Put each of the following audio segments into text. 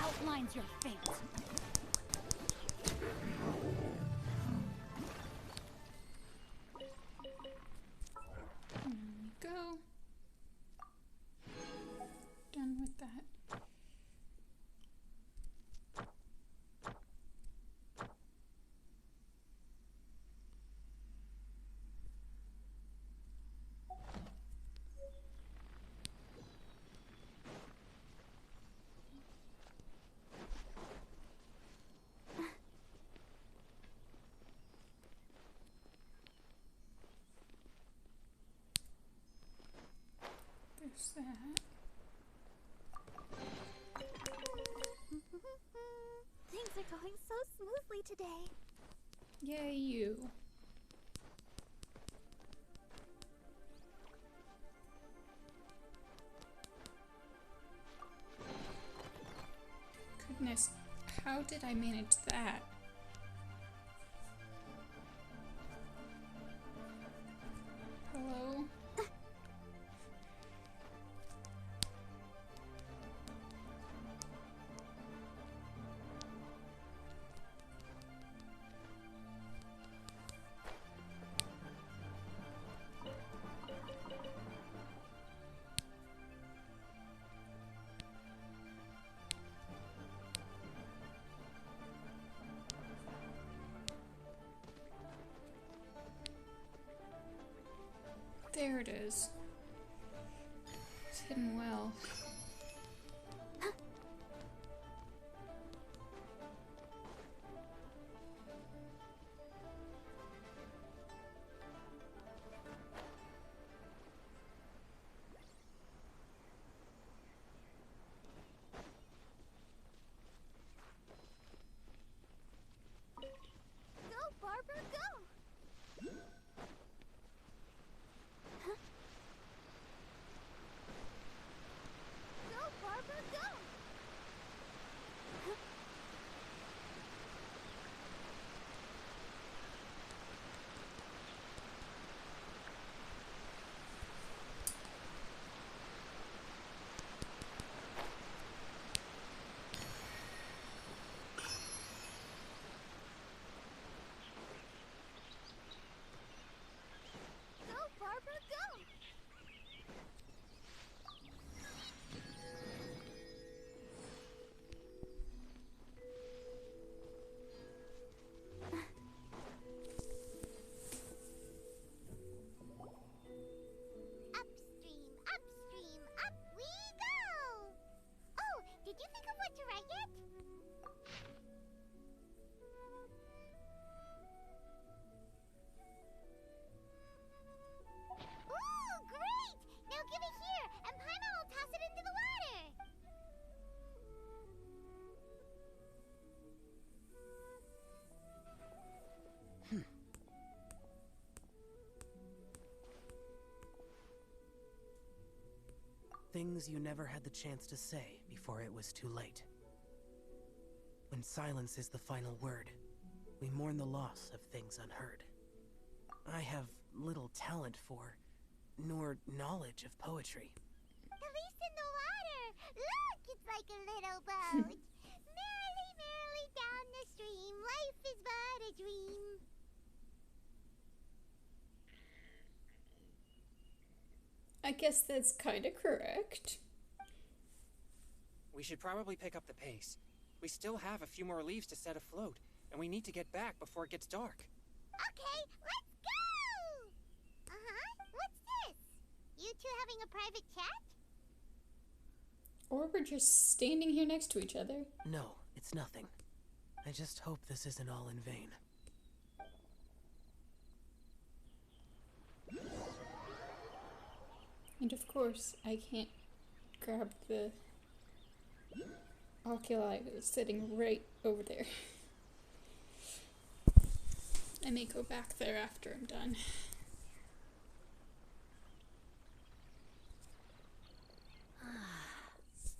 outlines your fate. There we go. Done with that. There's that. Things are going so smoothly today. Yay, you. Goodness, how did I manage that? Hello? There it is. It's hidden well. Go, Barber, go! Go, Barber, go! Go, Barber, go! Upstream, upstream, up we go! Oh, did you think of what to write yet? Ooh, great! Now give it here, and Paimon will toss it into the water! Things you never had the chance to say before it was too late. When silence is the final word, we mourn the loss of things unheard. I have little talent for, nor knowledge of poetry. The leaf's in the water! Look, it's like a little boat! Merrily, merrily down the stream, life is but a dream. I guess that's kind of correct. We should probably pick up the pace. We still have a few more leaves to set afloat, and we need to get back before it gets dark. Okay, let's go! Uh-huh, what's this? You two having a private chat? Or we're just standing here next to each other. No, it's nothing. I just hope this isn't all in vain. And of course, I can't grab the oculi that's sitting right over there. I may go back there after I'm done.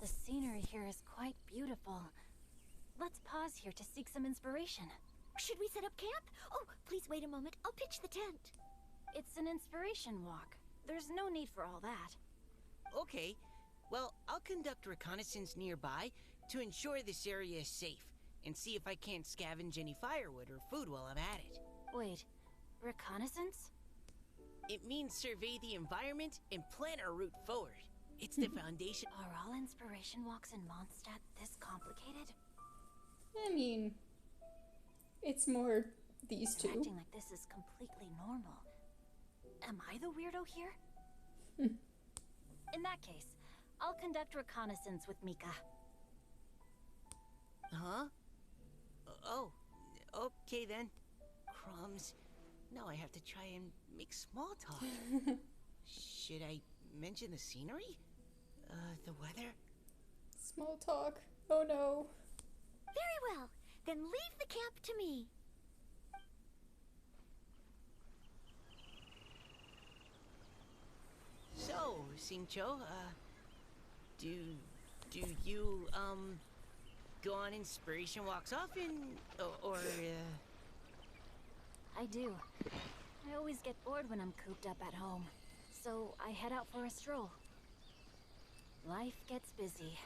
The scenery here is quite beautiful. Let's pause here to seek some inspiration. Should we set up camp? Oh, please wait a moment. I'll pitch the tent. It's an inspiration walk. There's no need for all that. Okay. Well, I'll conduct reconnaissance nearby, to ensure this area is safe, and see if I can't scavenge any firewood or food while I'm at it. Wait, reconnaissance? It means survey the environment and plan our route forward. It's the foundation. Are all inspiration walks in Mondstadt this complicated? I mean, it's more these You're two. acting like this is completely normal. Am I the weirdo here? In that case, I'll conduct reconnaissance with Mika. Huh? Oh, okay then. Crumbs. Now I have to try and make small talk. Should I mention the scenery? The weather? Small talk. Oh no. Very well. Then leave the camp to me. So, Singcho, do you, go on inspiration walks often? Or I do. I always get bored when I'm cooped up at home, so I head out for a stroll. Life gets busy.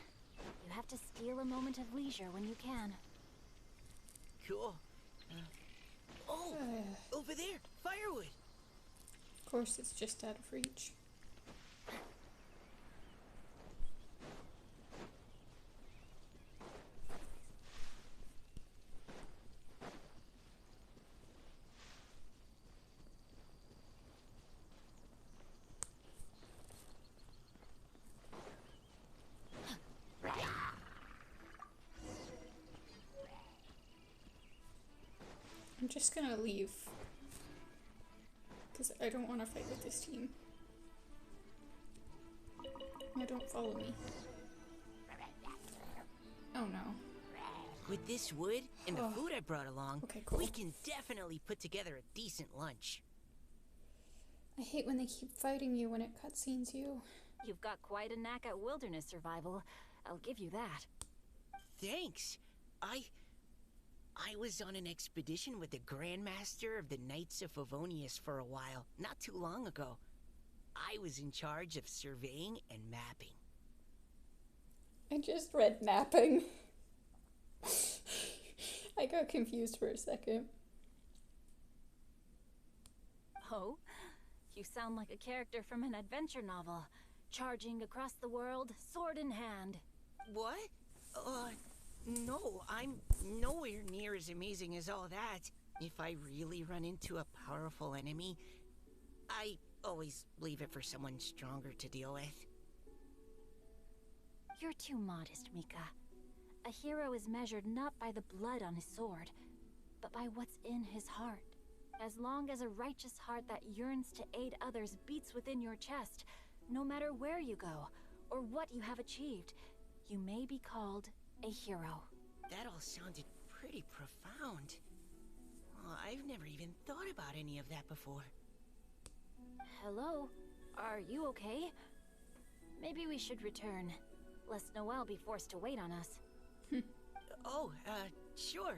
You have to steal a moment of leisure when you can. Cool. Oh, over there, firewood. Of course, it's just out of reach. I'm just gonna leave. Because I don't want to fight with this team. Now don't follow me. Oh no. With this wood and the food I brought along, Okay, cool. we can definitely put together a decent lunch. I hate when they keep fighting you when it cutscenes you. You've got quite a knack at wilderness survival. I'll give you that. Thanks. I was on an expedition with the Grandmaster of the Knights of Favonius for a while, not too long ago. I was in charge of surveying and mapping. I just read mapping. I got confused for a second. Oh? You sound like a character from an adventure novel. Charging across the world, sword in hand. What? No, I'm nowhere near as amazing as all that. If I really run into a powerful enemy, I always leave it for someone stronger to deal with. You're too modest, Mika. A hero is measured not by the blood on his sword, but by what's in his heart. As long as a righteous heart that yearns to aid others beats within your chest, no matter where you go, or what you have achieved, you may be called a hero. That all sounded pretty profound. Well, I've never even thought about any of that before. Hello? Are you okay? Maybe we should return, lest Noelle be forced to wait on us. Sure.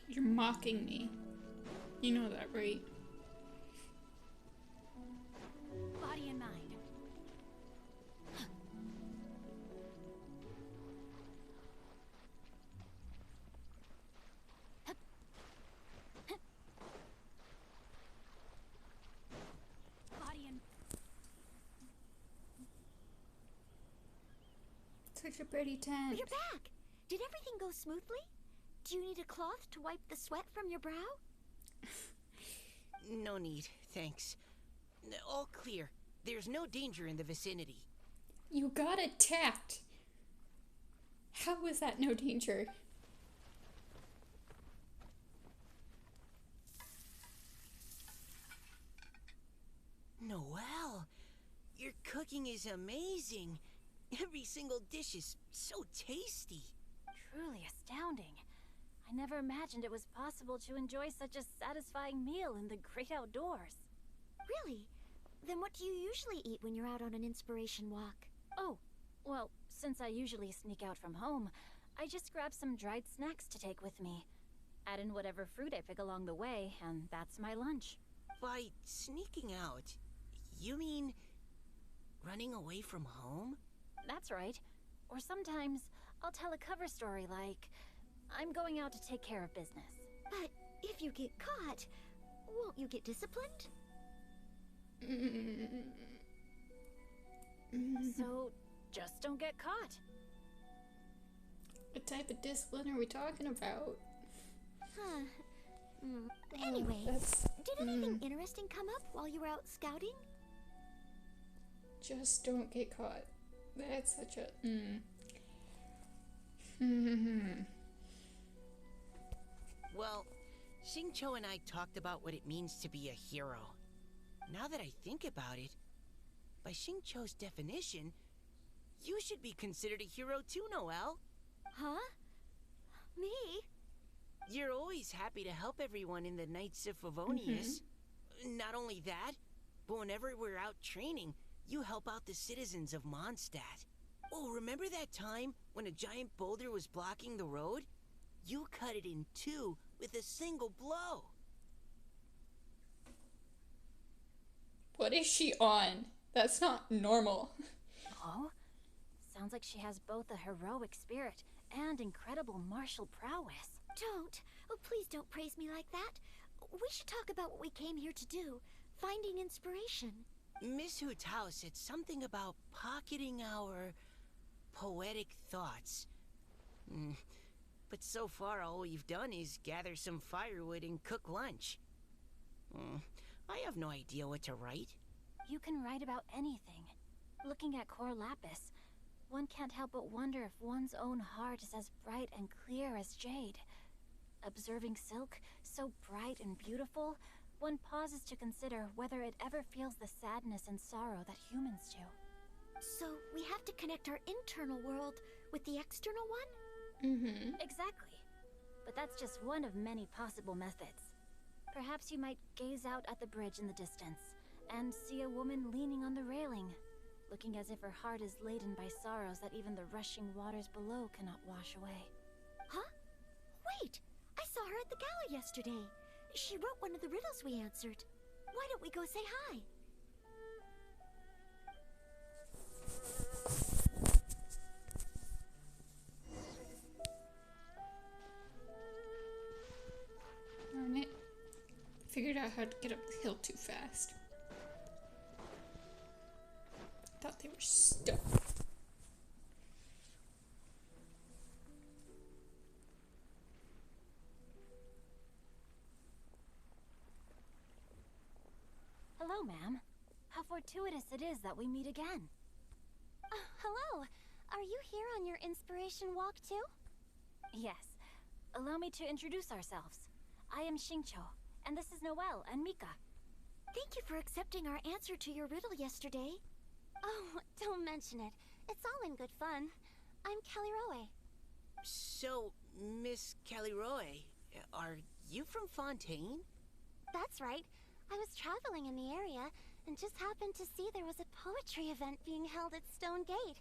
You're mocking me. You know that, right? Body and mind. Body and... Such a pretty tent. You're back. Did everything go smoothly? Do you need a cloth to wipe the sweat from your brow? No need, thanks. All clear. There's no danger in the vicinity. You got attacked. How was that no danger? Noelle, your cooking is amazing. Every single dish is so tasty. Truly astounding. I never imagined it was possible to enjoy such a satisfying meal in the great outdoors. Really? Then what do you usually eat when you're out on an inspiration walk? Oh, well, since I usually sneak out from home, I just grab some dried snacks to take with me. Add in whatever fruit I pick along the way, and that's my lunch. By sneaking out, you mean running away from home? That's right. Or sometimes I'll tell a cover story like, I'm going out to take care of business. But if you get caught, won't you get disciplined? So, just don't get caught. What type of discipline are we talking about? Huh. Anyway, That's did anything interesting come up while you were out scouting? just don't get caught. That's such a Well, Xingqiu and I talked about what it means to be a hero. Now that I think about it, by Xingqiu's definition, you should be considered a hero too, Noelle. Huh? Me? You're always happy to help everyone in the Knights of Favonius. Not only that, but whenever we're out training, you help out the citizens of Mondstadt. Oh, remember that time when a giant boulder was blocking the road? You cut it in two with a single blow. What is she on? That's not normal. Oh? Sounds like she has both a heroic spirit and incredible martial prowess. Don't. Oh, please don't praise me like that. We should talk about what we came here to do. Finding inspiration. Miss Hutao said something about pocketing our poetic thoughts. But so far all we've done is gather some firewood and cook lunch. I have no idea what to write. You can write about anything. Looking at Cor Lapis, one can't help but wonder if one's own heart is as bright and clear as jade. Observing silk, so bright and beautiful, one pauses to consider whether it ever feels the sadness and sorrow that humans do. So we have to connect our internal world with the external one? Exactly. But that's just one of many possible methods. Perhaps you might gaze out at the bridge in the distance and see a woman leaning on the railing, looking as if her heart is laden by sorrows that even the rushing waters below cannot wash away. Huh? Wait! I saw her at the gala yesterday. She wrote one of the riddles we answered. Why don't we go say hi? Darn it. Figured out how to get up the hill too fast. Thought they were stuck. Hello, ma'am. How fortuitous it is that we meet again. Hello. Are you here on your inspiration walk too? Yes. Allow me to introduce ourselves. I am Xingqiu, and this is Noelle and Mika. Thank you for accepting our answer to your riddle yesterday. Oh, don't mention it. It's all in good fun. I'm Caliroe. So, Miss Caliroe, are you from Fontaine? That's right. I was traveling in the area and just happened to see there was a poetry event being held at Stone Gate.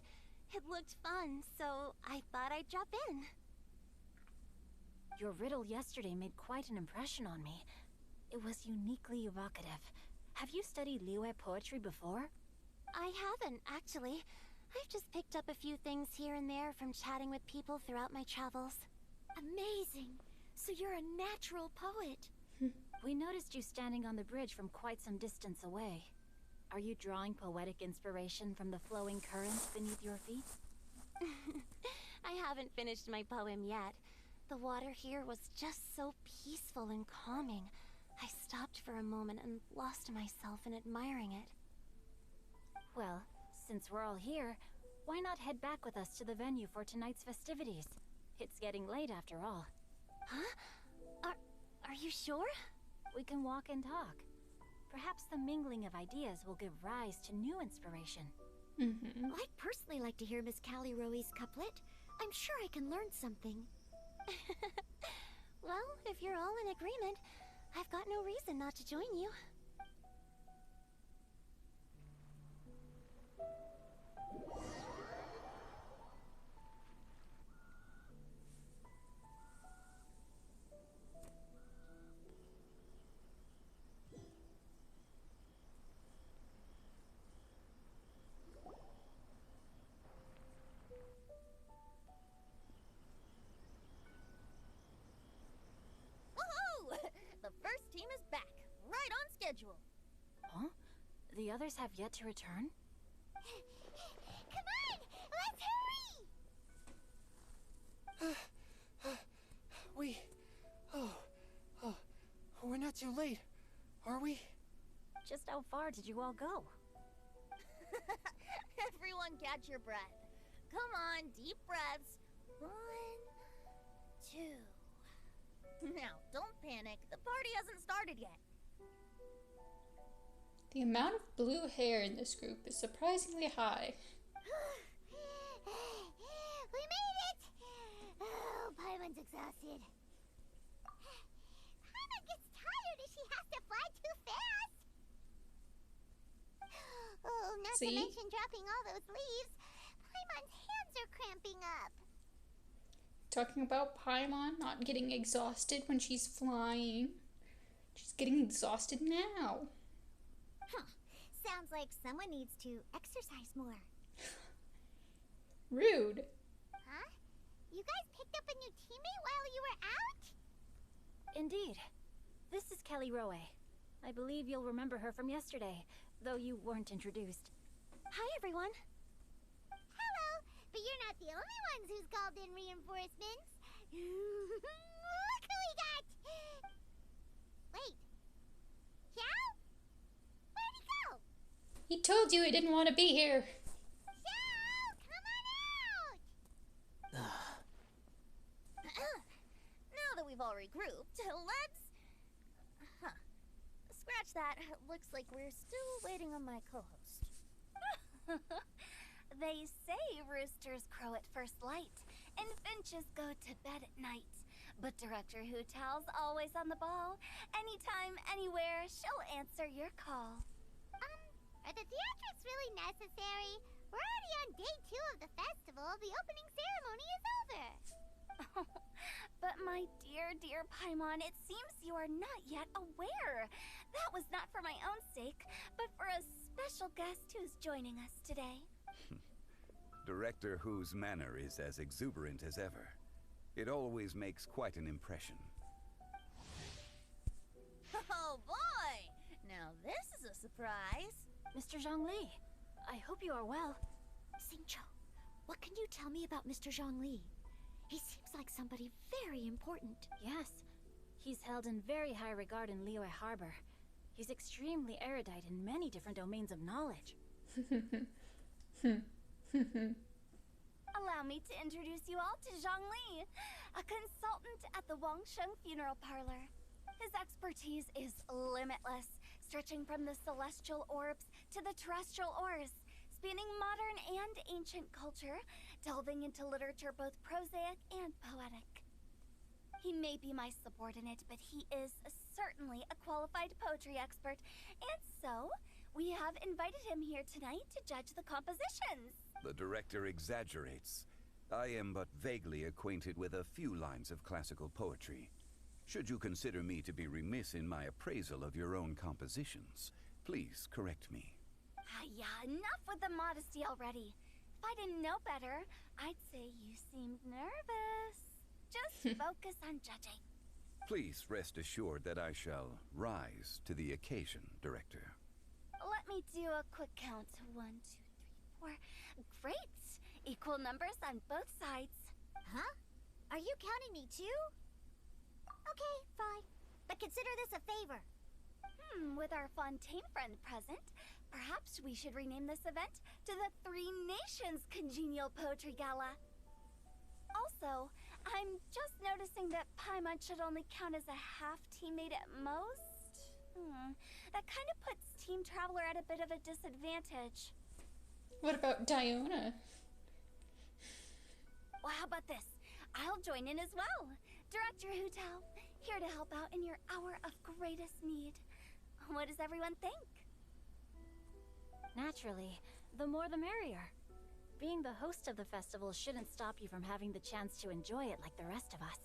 It looked fun, so I thought I'd drop in. Your riddle yesterday made quite an impression on me. It was uniquely evocative. Have you studied Liyue poetry before? I haven't, actually. I've just picked up a few things here and there from chatting with people throughout my travels. Amazing! So you're a natural poet. We noticed you standing on the bridge from quite some distance away. Are you drawing poetic inspiration from the flowing currents beneath your feet? I haven't finished my poem yet. The water here was just so peaceful and calming. I stopped for a moment and lost myself in admiring it. Well, since we're all here, why not head back with us to the venue for tonight's festivities? It's getting late after all. Huh? Are you sure? We can walk and talk. Perhaps the mingling of ideas will give rise to new inspiration. I'd personally like to hear Miss Caliroe's couplet. I'm sure I can learn something. Well, if you're all in agreement, I've got no reason not to join you. schedule. Huh? The others have yet to return? Come on! Let's hurry! We're not too late, are we? Just how far did you all go? Everyone catch your breath. Come on, deep breaths. 1, 2. Now, don't panic. The party hasn't started yet. The amount of blue hair in this group is surprisingly high. We made it! Oh, Paimon's exhausted. Paimon gets tired if she has to fly too fast. Oh, not to See? mention dropping all those leaves. Paimon's hands are cramping up. Talking about Paimon not getting exhausted when she's flying. She's getting exhausted now. Sounds like someone needs to exercise more. Rude. Huh? You guys picked up a new teammate while you were out? Indeed. This is Kelly Rowe. I believe you'll remember her from yesterday, though you weren't introduced. Hi, everyone. Hello, but you're not the only ones who's called in reinforcements. Look who we got! Wait. Xiao? Where'd he go? He told you he didn't want to be here. Xiao, come on out! Now that we've all regrouped, let's... Scratch that. Looks like we're still waiting on my co-host. They say roosters crow at first light, and finches go to bed at night. But Director Hootal's always on the ball. Anytime, anywhere, she'll answer your call. Are the theatrics really necessary? We're already on day 2 of the festival. The opening ceremony is over. But my dear Paimon, it seems you are not yet aware. That was not for my own sake, but for a special guest who's joining us today. Director Who's manner is as exuberant as ever. It always makes quite an impression. Oh boy! Now this is a surprise. Mr. Zhongli, I hope you are well. Xingqiu, what can you tell me about Mr. Zhongli? He seems like somebody very important. Yes, he's held in very high regard in Liyue Harbor. He's extremely erudite in many different domains of knowledge. Allow me to introduce you all to Zhongli, a consultant at the Wangsheng Funeral Parlor. His expertise is limitless, stretching from the celestial orbs to the terrestrial ores, spanning modern and ancient culture, delving into literature both prosaic and poetic. He may be my subordinate, but he is certainly a qualified poetry expert, and so we have invited him here tonight to judge the compositions. The director exaggerates. I am but vaguely acquainted with a few lines of classical poetry. Should you consider me to be remiss in my appraisal of your own compositions, please correct me. Yeah, enough with the modesty already. If I didn't know better, I'd say you seemed nervous. Just focus on judging. Please rest assured that I shall rise to the occasion, Director. Let me do a quick count. 1, 2, 3, 4. Great! Equal numbers on both sides. Huh? Are you counting me too? Okay, fine. But consider this a favor. With our Fontaine friend present, perhaps we should rename this event to the Three Nations Congenial Poetry Gala. Also, I'm just noticing that Paimon should only count as a half teammate at most. That kind of puts Team Traveler at a bit of a disadvantage. What about Diona? Well, how about this? I'll join in as well. Director Hootal, here to help out in your hour of greatest need. What does everyone think? Naturally, the more the merrier. Being the host of the festival shouldn't stop you from having the chance to enjoy it like the rest of us.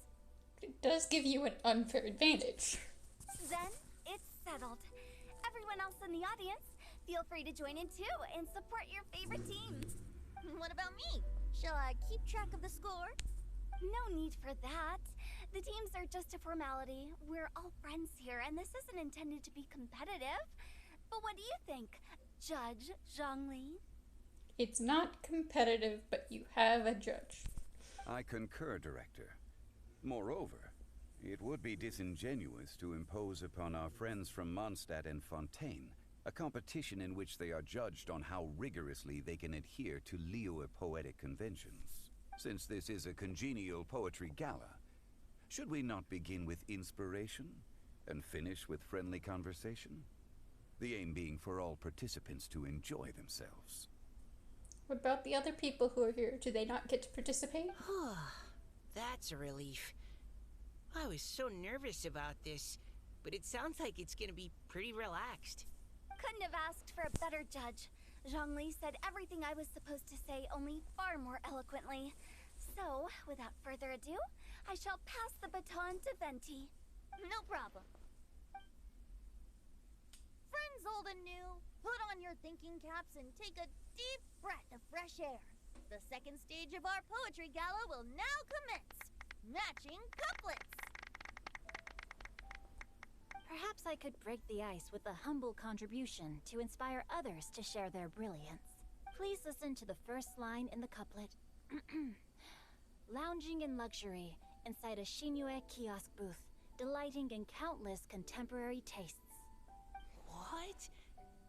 It does give you an unfair advantage. Then, it's settled. Everyone else in the audience, feel free to join in too and support your favorite team. What about me? Shall I keep track of the score? No need for that. The teams are just a formality. We're all friends here, and this isn't intended to be competitive. But what do you think, Judge Zhongli? It's not competitive, but you have a judge. I concur, Director. Moreover, it would be disingenuous to impose upon our friends from Mondstadt and Fontaine a competition in which they are judged on how rigorously they can adhere to Liyue poetic conventions. Since this is a congenial poetry gala, should we not begin with inspiration and finish with friendly conversation? The aim being for all participants to enjoy themselves. What about the other people who are here? Do they not get to participate? That's a relief. I was so nervous about this, but it sounds like it's gonna be pretty relaxed. Couldn't have asked for a better judge. Zhongli said everything I was supposed to say, only far more eloquently. So, without further ado, I shall pass the baton to Venti. No problem. Friends old and new, put on your thinking caps and take a deep breath of fresh air. The second stage of our poetry gala will now commence. Matching couplets. Perhaps I could break the ice with a humble contribution to inspire others to share their brilliance. Please listen to the first line in the couplet. Lounging in luxury inside a Shinue kiosk booth, delighting in countless contemporary tastes. What?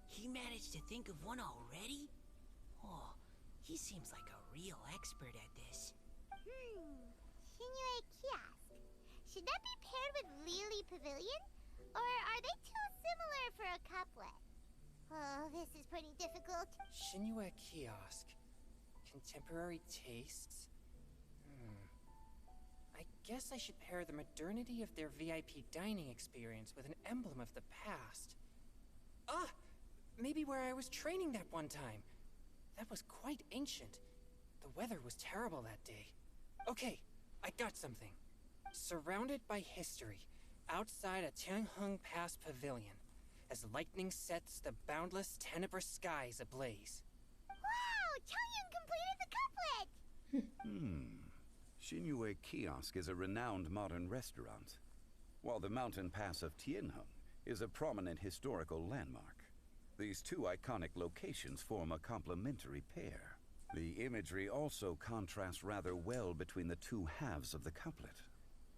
He managed to think of one already? Oh, he seems like a real expert at this. Shinue Kiosk. Should that be paired with Lily Pavilion? Or are they too similar for a couplet? Oh, this is pretty difficult. Shinue Kiosk. Contemporary tastes? I guess I should pair the modernity of their VIP dining experience with an emblem of the past. Ah! Maybe where I was training that one time. That was quite ancient. The weather was terrible that day. Okay, I got something. Surrounded by history, outside a Tianheng Pass pavilion, as lightning sets the boundless tenebrous skies ablaze. Wow! Chongyun completed the couplet! Shinue Kiosk is a renowned modern restaurant, while the mountain pass of Tianheng is a prominent historical landmark. These two iconic locations form a complementary pair. The imagery also contrasts rather well between the two halves of the couplet.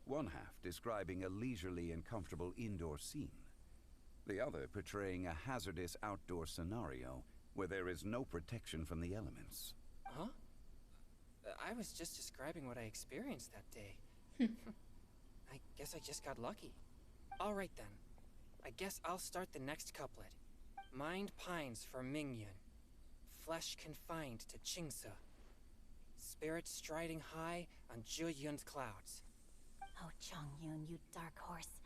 One half describing a leisurely and comfortable indoor scene, the other portraying a hazardous outdoor scenario where there is no protection from the elements. Huh? I was just describing what I experienced that day. I guess I just got lucky. All right then. I guess I'll start the next couplet. Mind pines for Mingyun. Flesh confined to Qingse. Spirit striding high on Zheyun's clouds. Oh, Chongyun, you dark horse.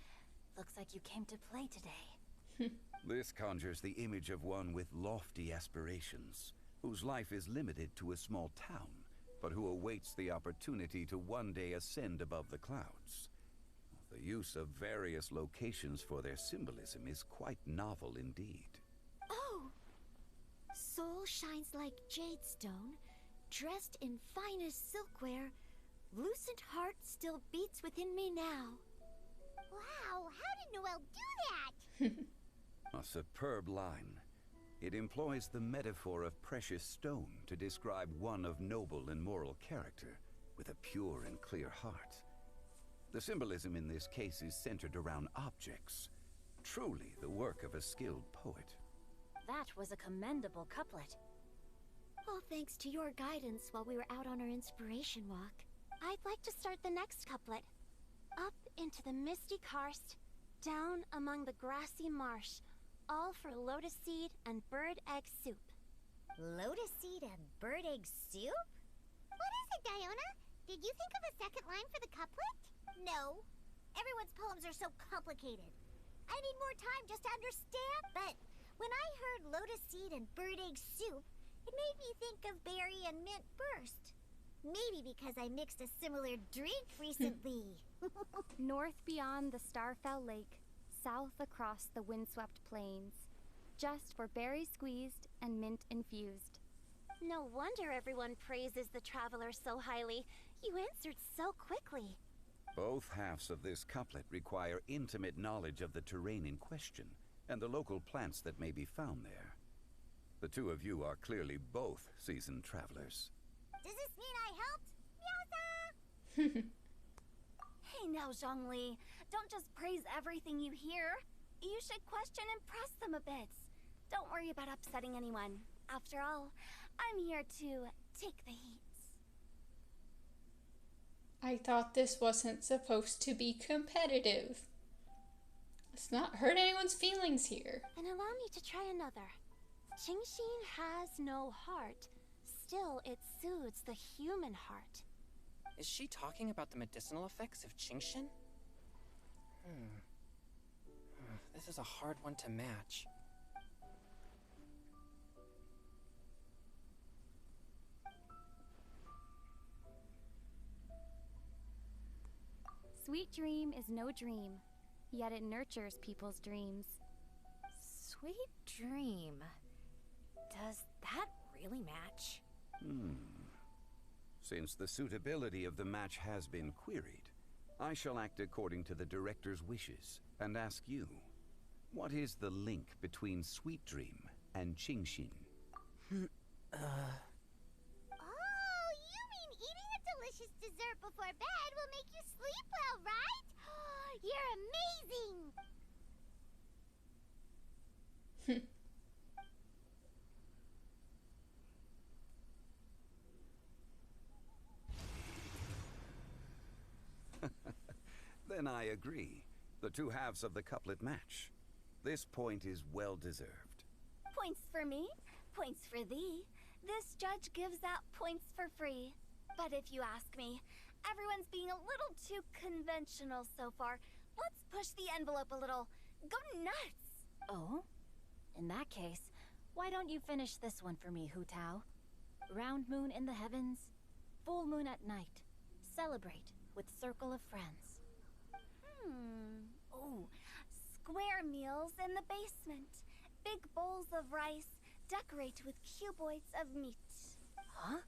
Looks like you came to play today. This conjures the image of one with lofty aspirations, whose life is limited to a small town, but who awaits the opportunity to one day ascend above the clouds. The use of various locations for their symbolism is quite novel indeed. Oh! Soul shines like jade stone, dressed in finest silkwear. Lucent heart still beats within me now. Wow, how did Noelle do that? A superb line. It employs the metaphor of precious stone to describe one of noble and moral character, with a pure and clear heart. The symbolism in this case is centered around objects, truly the work of a skilled poet. That was a commendable couplet. All thanks to your guidance while we were out on our inspiration walk. I'd like to start the next couplet. Up into the misty karst, down among the grassy marsh, all for lotus seed and bird egg soup. Lotus seed and bird egg soup? What is it, Diona? Did you think of a second line for the couplet? No. Everyone's poems are so complicated. I need more time just to understand. But when I heard lotus seed and bird egg soup, it made me think of berry and mint burst. Maybe because I mixed a similar drink recently. North beyond the Starfell Lake, south across the windswept plains, just for berry squeezed and mint infused. No wonder everyone praises the traveler so highly. You answered so quickly. Both halves of this couplet require intimate knowledge of the terrain in question and the local plants that may be found there. The two of you are clearly both seasoned travelers. Does this mean I helped? Meowza! Hey now, Zhongli. Don't just praise everything you hear. You should question and press them a bit. Don't worry about upsetting anyone. After all, I'm here to take the heat. I thought this wasn't supposed to be competitive. Let's not hurt anyone's feelings here. And allow me to try another. Qingxin has no heart. Still, it soothes the human heart. Is she talking about the medicinal effects of Qingxin? This is a hard one to match. Sweet dream is no dream, yet it nurtures people's dreams. Sweet dream. Does that really match? Since the suitability of the match has been queried, I shall act according to the director's wishes and ask you, what is the link between Sweet Dream and Qingxin? Oh, you mean eating a delicious dessert before bed will make you sleep well, right? You're amazing! Then I agree. The two halves of the couplet match. This point is well deserved. Points for me, points for thee. This judge gives out points for free. But if you ask me, everyone's being a little too conventional so far. Let's push the envelope a little. Go nuts! Oh? In that case, why don't you finish this one for me, Hu Tao? Round moon in the heavens, full moon at night. Celebrate with circle of friends. Oh, square meals in the basement. Big bowls of rice, decorate with cuboids of meat. Huh?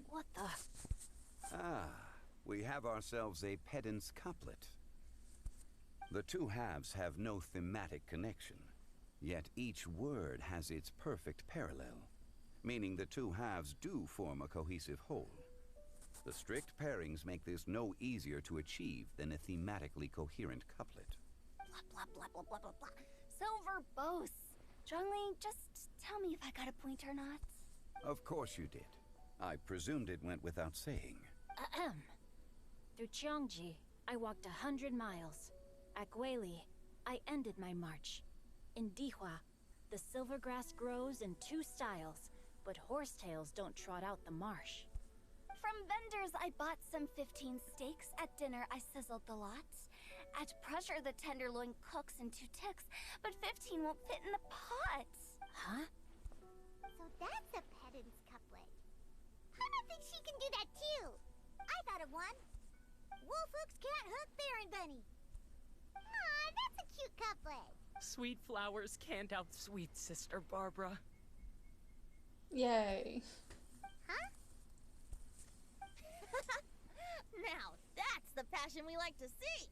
What the? We have ourselves a pedant's couplet. The two halves have no thematic connection, yet each word has its perfect parallel, meaning the two halves do form a cohesive whole. The strict pairings make this no easier to achieve than a thematically coherent couplet. Blah, blah, blah, blah, blah, blah, blah. So verbose. Zhongli, just tell me if I got a point or not. Of course you did. I presumed it went without saying. Ahem. Through Cheongji, I walked 100 miles. At Guili, I ended my march. In Dihua, the silver grass grows in 2 styles, but horsetails don't trot out the marsh. From vendors, I bought some 15 steaks. At dinner, I sizzled the lot. At pressure, the tenderloin cooks in 2 ticks, but 15 won't fit in the pot. Huh? So that's a pedant's couplet. Paimon thinks she can do that too. I thought of one. Wolf hooks can't hook Baron Bunny. Aw, that's a cute couplet. Sweet flowers can't outsweet Sister Barbara. Yay. Huh? Now, that's the passion we like to see.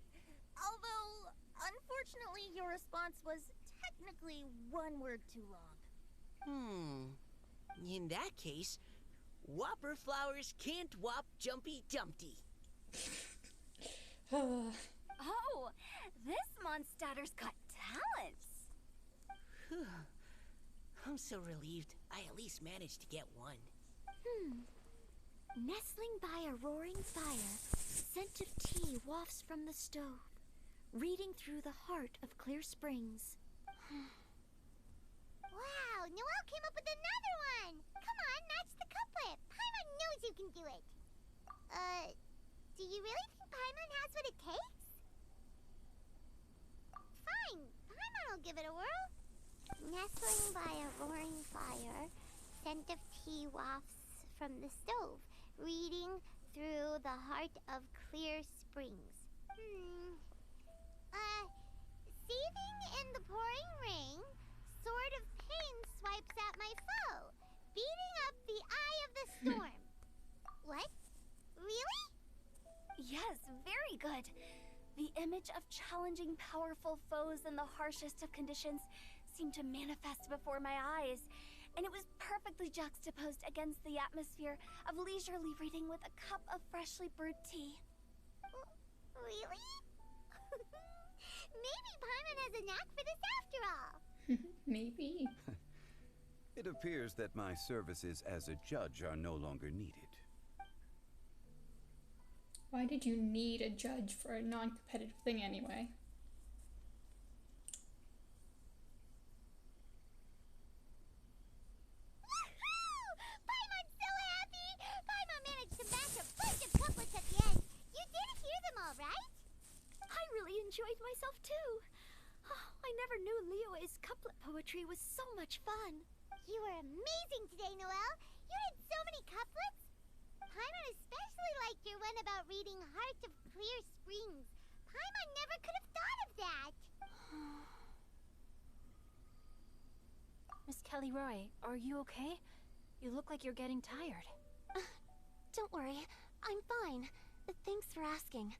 Although, unfortunately, your response was technically 1 word too long. In that case, Whopper flowers can't whop Jumpy Dumpty. Oh, this monster's got talents. I'm so relieved I at least managed to get one. Nestling by a roaring fire, scent of tea wafts from the stove, reading through the heart of clear springs. Wow, Noelle came up with another one! Come on, match the couplet! Paimon knows you can do it! Do you really think Paimon has what it takes? Fine, Paimon will give it a whirl. Nestling by a roaring fire, scent of tea wafts from the stove, reading through the heart of clear springs. Seething in the pouring rain, sword of pain swipes at my foe, beating up the eye of the storm. What? Really? Yes, very good. image of challenging powerful foes in the harshest of conditions seemed to manifest before my eyes, and it was perfectly juxtaposed against the atmosphere of leisurely reading with a cup of freshly brewed tea. Really? Maybe Paimon has a knack for this after all. Maybe. It appears that my services as a judge are no longer needed. Why did you need a judge for a non-competitive thing anyway? Paimon's so happy! Paimon managed to match a bunch of couplets at the end. You did hear them all, right? I really enjoyed myself too. Oh, I never knew Liyue's couplet poetry was so much fun. You were amazing today, Noelle. You did so many couplets. Paimon especially liked your one about reading Heart of Clear Springs. Paimon never could have thought of that. Miss Kelly Roy, are you okay? You look like you're getting tired. Don't worry, I'm fine. Thanks for asking.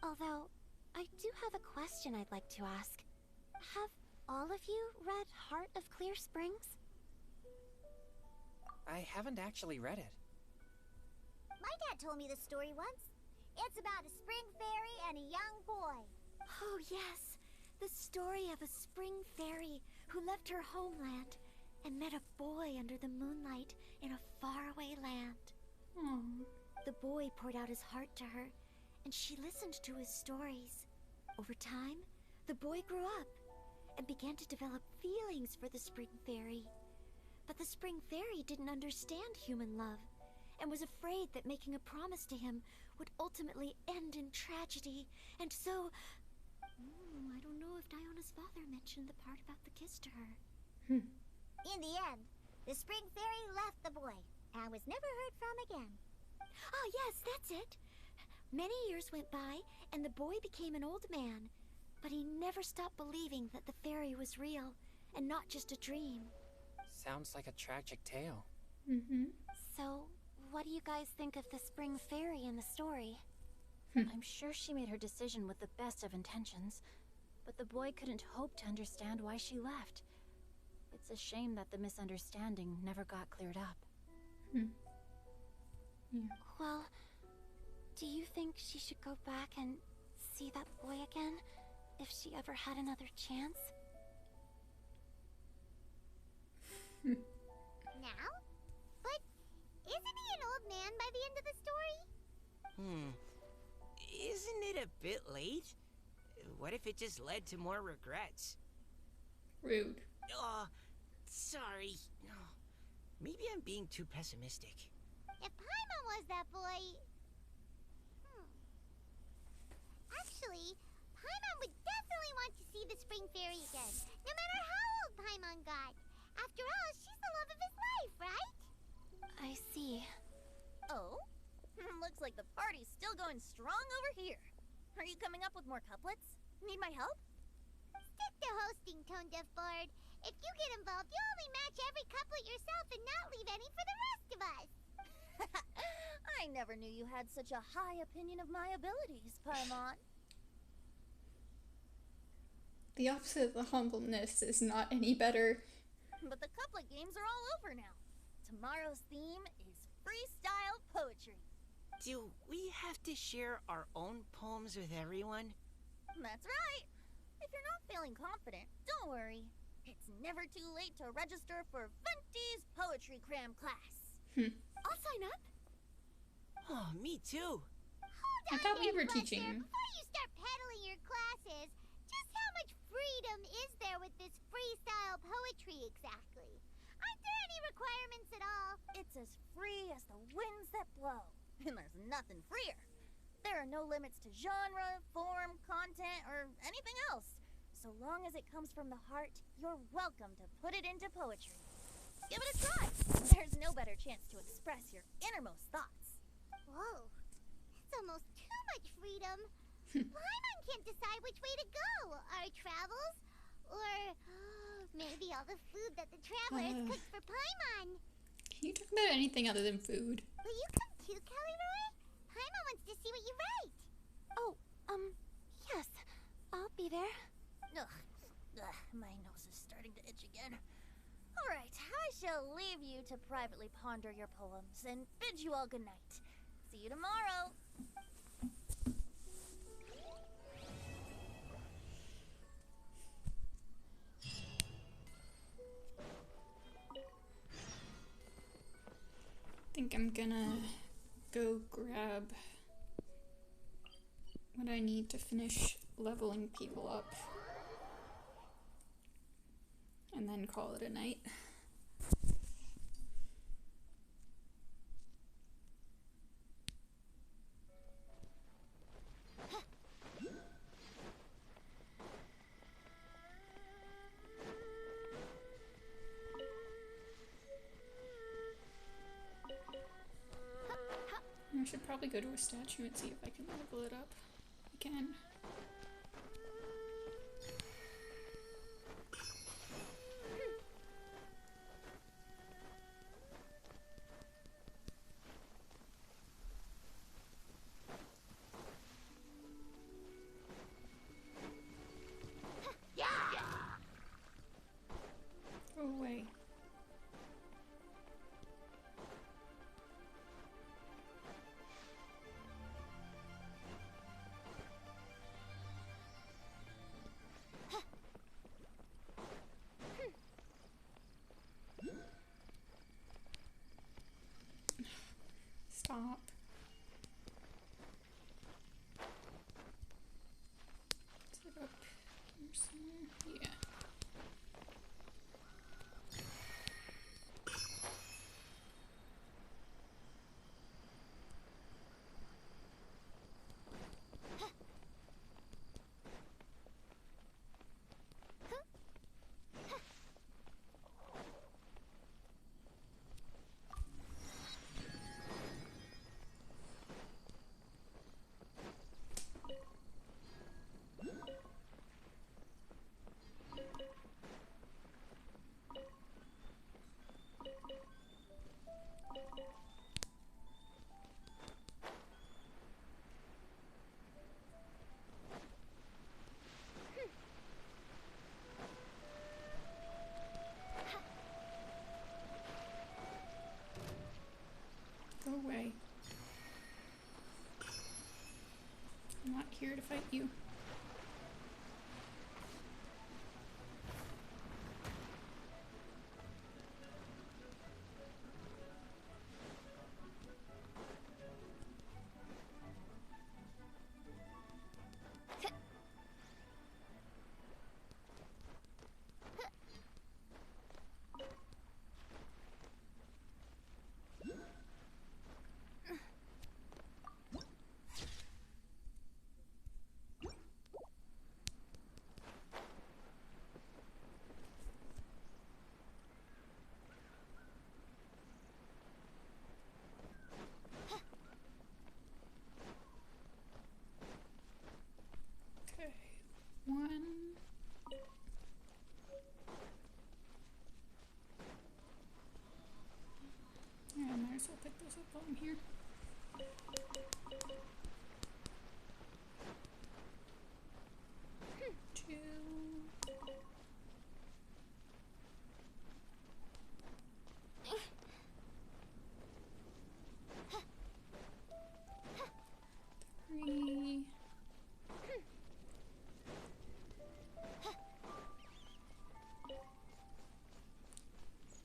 Although, I do have a question I'd like to ask. Have all of you read Heart of Clear Springs? I haven't actually read it. My dad told me the story once. It's about a spring fairy and a young boy. Oh yes, the story of a spring fairy who left her homeland and met a boy under the moonlight in a faraway land. The boy poured out his heart to her, and she listened to his stories. Over time, the boy grew up and began to develop feelings for the spring fairy. But the spring fairy didn't understand human love and was afraid that making a promise to him would ultimately end in tragedy. And so, I don't know if Diona's father mentioned the part about the kiss to her. In the end, the spring fairy left the boy and was never heard from again. Ah, yes, that's it. Many years went by, and the boy became an old man, but he never stopped believing that the fairy was real and not just a dream. Sounds like a tragic tale. So, what do you guys think of the spring fairy in the story? I'm sure she made her decision with the best of intentions, but the boy couldn't hope to understand why she left. It's a shame that the misunderstanding never got cleared up. Well, do you think she should go back and see that boy again, if she ever had another chance? Now? But isn't he an old man by the end of the story? Isn't it a bit late? What if it just led to more regrets? Rude. Sorry. Maybe I'm being too pessimistic. If Paimon was that boy... Actually, Paimon would definitely want to see the spring fairy again, no matter how old Paimon got. After all, she's the love of his life, right? I see. Oh? Looks like the party's still going strong over here. Are you coming up with more couplets? Need my help? Stick to hosting, Tone Deaf Bard. If you get involved, you'll only match every couplet yourself and not leave any for the rest of us. I never knew you had such a high opinion of my abilities, Paimon. The opposite of the humbleness is not any better. But the couplet games are all over now. Tomorrow's theme is freestyle poetry. Do we have to share our own poems with everyone? That's right. If you're not feeling confident, don't worry. It's never too late to register for Venti's Poetry Cram class. I'll sign up. Oh, me too. Hold I on thought we there, were Buster. teaching. Before you start peddling your classes, just how much freedom is there with this freestyle poetry exactly? Aren't there any requirements at all? It's as free as the winds that blow. And there's nothing freer. There are no limits to genre, form, content, or anything else. So long as it comes from the heart, you're welcome to put it into poetry. Give it a try. There's no better chance to express your innermost thoughts. Whoa, that's almost too much freedom. Paimon can't decide which way to go. Our travels? Or maybe all the food that the travelers cooked for Paimon. Can you talk about anything other than food? Will you come too, Kelly Roy? Paimon wants to see what you write. Oh, yes. I'll be there. Ugh, my nose is starting to itch again. Alright, I shall leave you to privately ponder your poems and bid you all good night. See you tomorrow. I think I'm gonna go grab what I need to finish leveling people up and then call it a night. I should probably go to a statue and see if I can level it up. I can. Go away. Stop. Is it up here somewhere? Yeah. Go away. I'm not here to fight you. Okay, one. Yeah, I might as well pick those up while I'm here. Two. Three.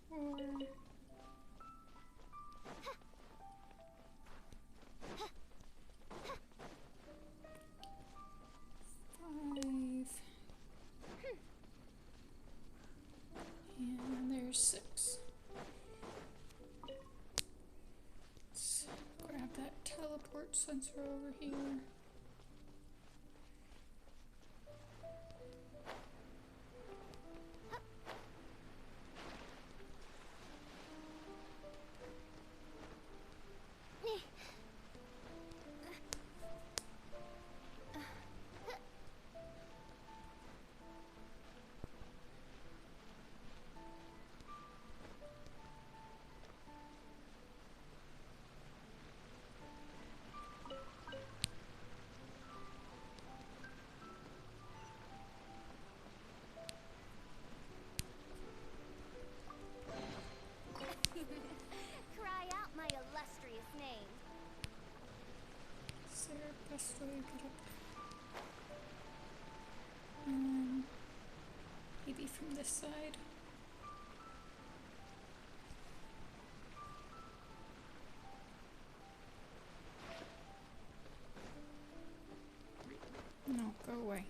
Four. Five. And there's six. Let's grab that teleport sensor over here. before we get up there. Maybe from this side. No, go away.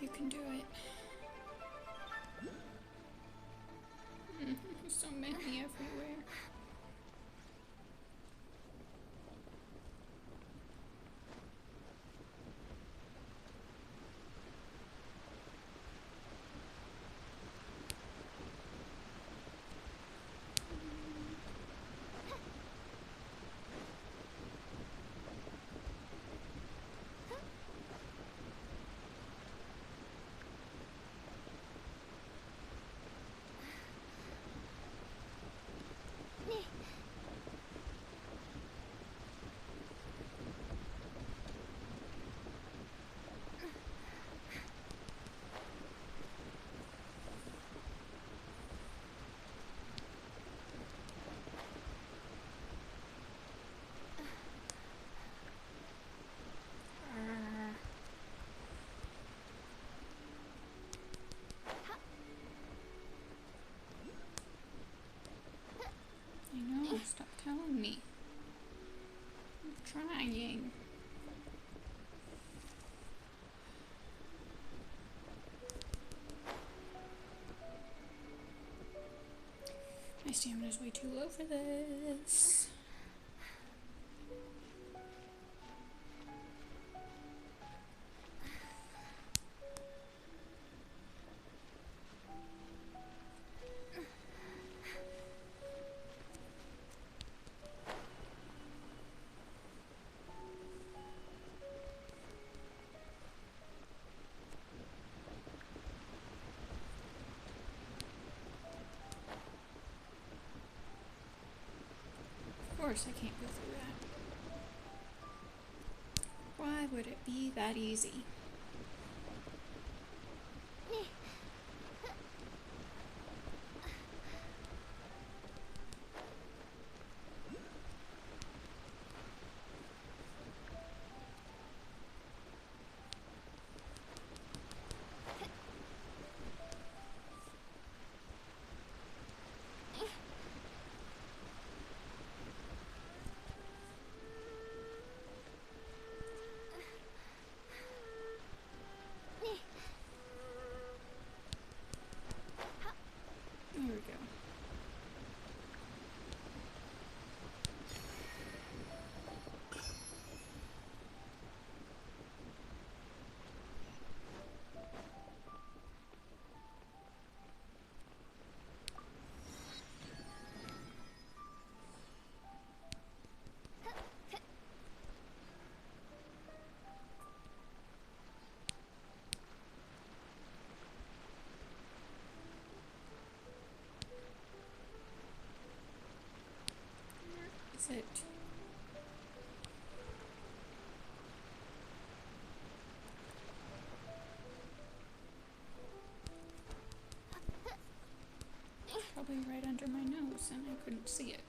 You can do it. There's so many everywhere. I know, stop telling me. I'm trying. My stamina's way too low for this. Of course I can't go through that. Why would it be that easy? There we go. Is it? Probably right under my nose and I couldn't see it.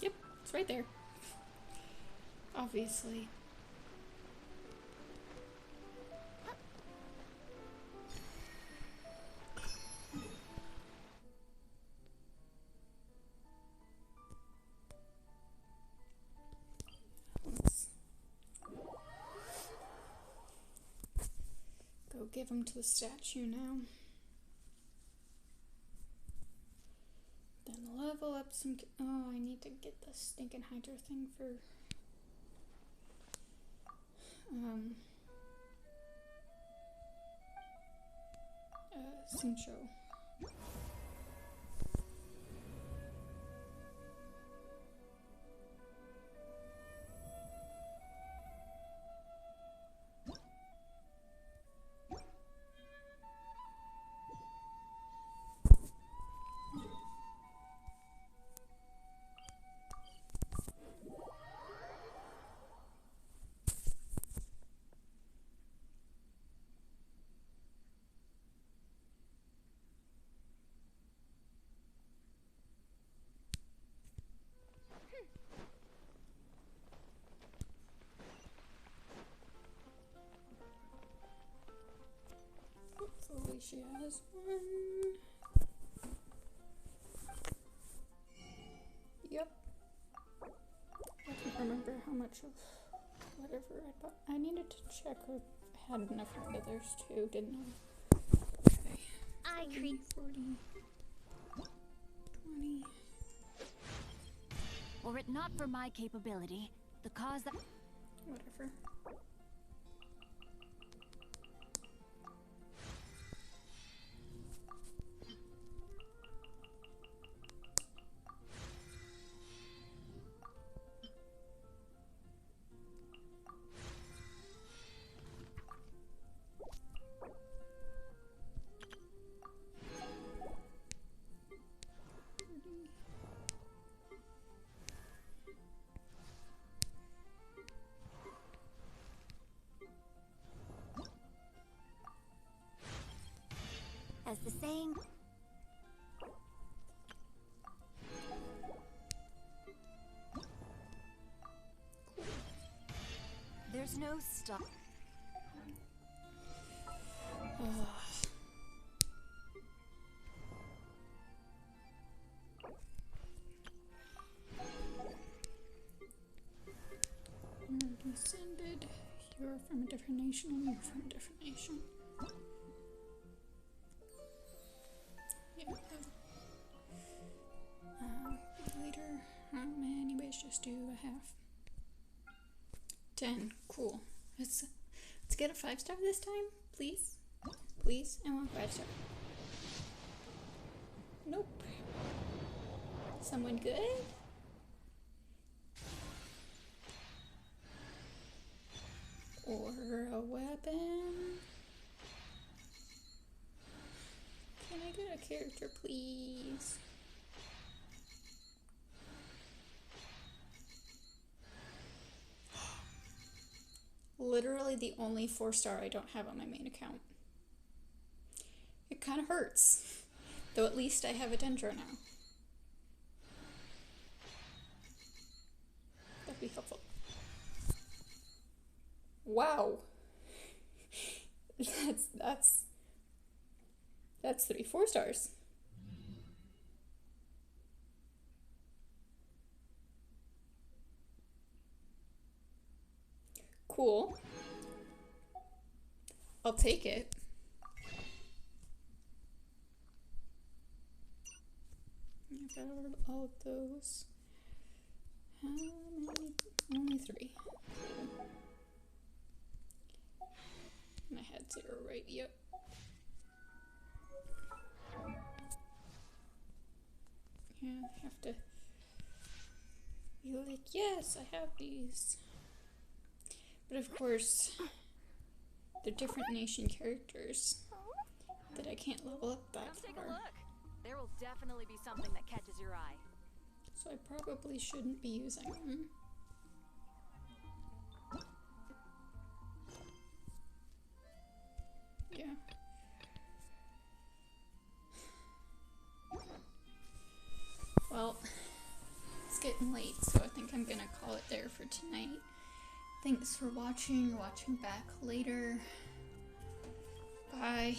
Yep, it's right there. Obviously. Let's go give him to the statue now. level up some. Oh, I need to get the stinking Hydra thing for. Sincho. Hopefully she has one. Yep. I can't remember how much of whatever I bought. I needed to check if I had enough of others too, didn't I? Okay. I 40, 20. Were it not for my capability, the cause that... Whatever. As the saying... There's no stop. You're descended. You're from a different nation, and you're from a different nation. Yeah. Later. Anyways, just do a half. 10. Cool. Let's get a 5-star this time, please. Please. I want 5-star. Nope. Someone good? Or a weapon? Can I get a character, please? Literally the only 4-star I don't have on my main account. It kind of hurts. Though at least I have a Dendro now. That'd be helpful. Wow. That's 3 4-stars. Cool. I'll take it. I've got all of those. How many? Only 3. And I had 0, right? Yep. Yeah, I have to be like, yes, I have these. But of course, they're different nation characters that I can't level up that Come take far. a look. There will definitely be something that catches your eye. So I probably shouldn't be using them. Yeah. Well, it's getting late, so I think I'm gonna call it there for tonight. Thanks for watching back later. Bye.